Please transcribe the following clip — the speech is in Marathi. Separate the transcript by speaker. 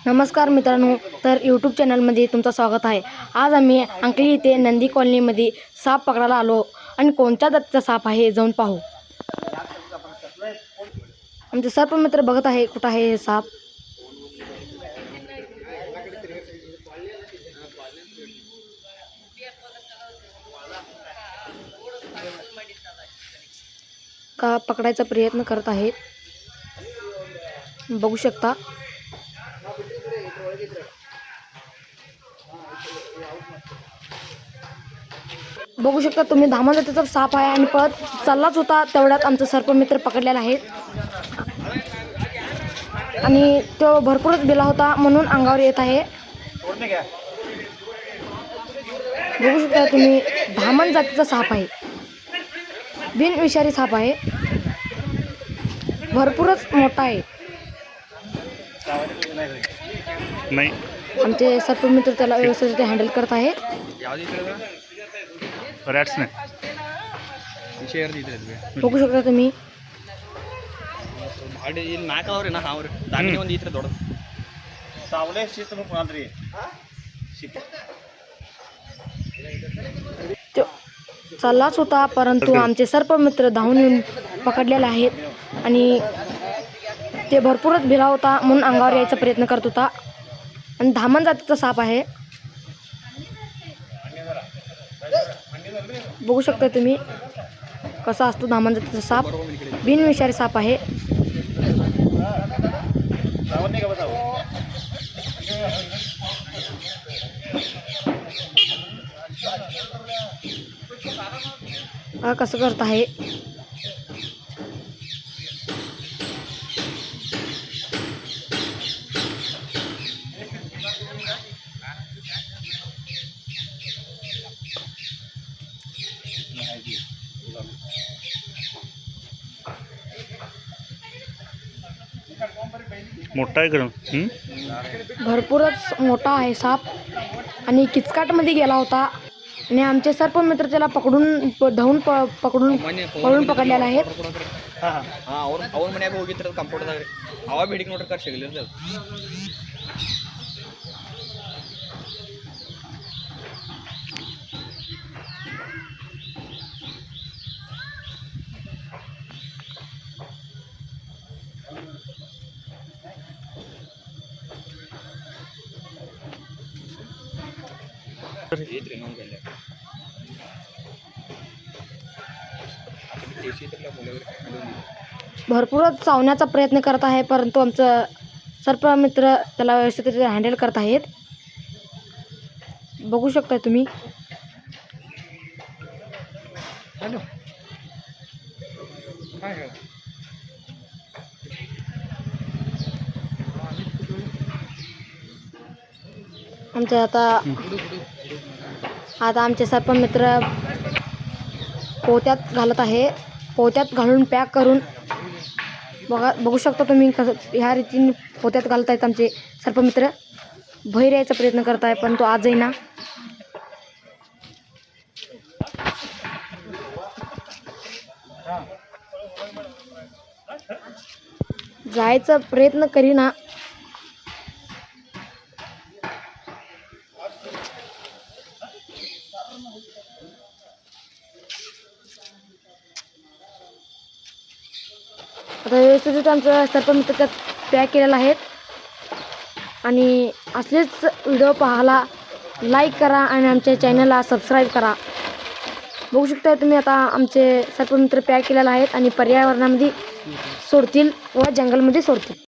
Speaker 1: नमस्कार मित्रांनो, तर यूट्यूब चॅनलमध्ये तुमचं स्वागत आहे। आज आम्ही अंकली येथे नंदी कॉलनीमध्ये साप पकडायला आलो आणि कोणत्या जातीचा साप आहे जाऊन पाहू। आमचे सर्प मित्र बघत आहे कुठं आहे हे साप। का पकडायचा प्रयत्न करत आहेत, बघू शकता। बघू शकता तुम्ही, धामण जातीचा साप आहे आणि पळत चाललाच होता, तेवढ्यात आमचा सर्प मित्र पकडलेला आहे आणि तो भरपूरच बिला होता म्हणून अंगावर येत आहे। बघू शकता तुम्ही, धामण जातीचा साप आहे, बिनविषारी साप आहे, भरपूरच मोठा आहे।
Speaker 2: नाही,
Speaker 1: आमचे सर्प मित्र त्याला व्यवस्थित हँडल करत आहेत।
Speaker 2: रॅट्स नाही।
Speaker 1: बघू शकता तुम्ही, तो चाललाच होता परंतु आमचे सर्प मित्र धावून येऊन पकडलेले आहेत आणि ते भरपूरच भिला होता म्हणून अंगावर यायचा प्रयत्न करत होता आणि धामण जातीचा साप आहे। बघू शकता तुम्ही कसा असतो धामण जातीचा साप, बिनविषारी साप आहे। हा कसं करत आहे,
Speaker 2: मोठा आहे करून
Speaker 1: भरपूरच मोठा आहे साप आणि किचकाटमध्ये गेला होता आणि आमचे सर्प मित्र त्याला पकडून पकडून पकडलेला आहे। भरपूरच चावण्याचा प्रयत्न करत आहे परंतु आमचं सर्प मित्र त्याला व्यवस्थित हँडल करत आहेत। बघू शकता तुम्ही, आमचे आता आमचे सर्प मित्र पोत्यात घालत आहे, पोत्यात घालून पॅक करून बघू शकता तुम्ही कसं ह्या रीतीने पोत्यात घालत आहेत आमचे सर्प मित्र। बाहेर यायचा प्रयत्न करत आहे पण तो आजही ना जायचा प्रयत्न करीना। आता व्यवस्थित आमचं सर्प मित्र त्यात पॅक केलेला आहे आणि असलेच व्हिडिओ पाहायला लाईक करा आणि आमच्या चॅनलला सबस्क्राईब करा। बघू शकता तुम्ही, आता आमचे सर्प मित्र पॅक केलेला आहेत आणि पर्यावरणामध्ये सोडतील व जंगलमध्ये सोडतील।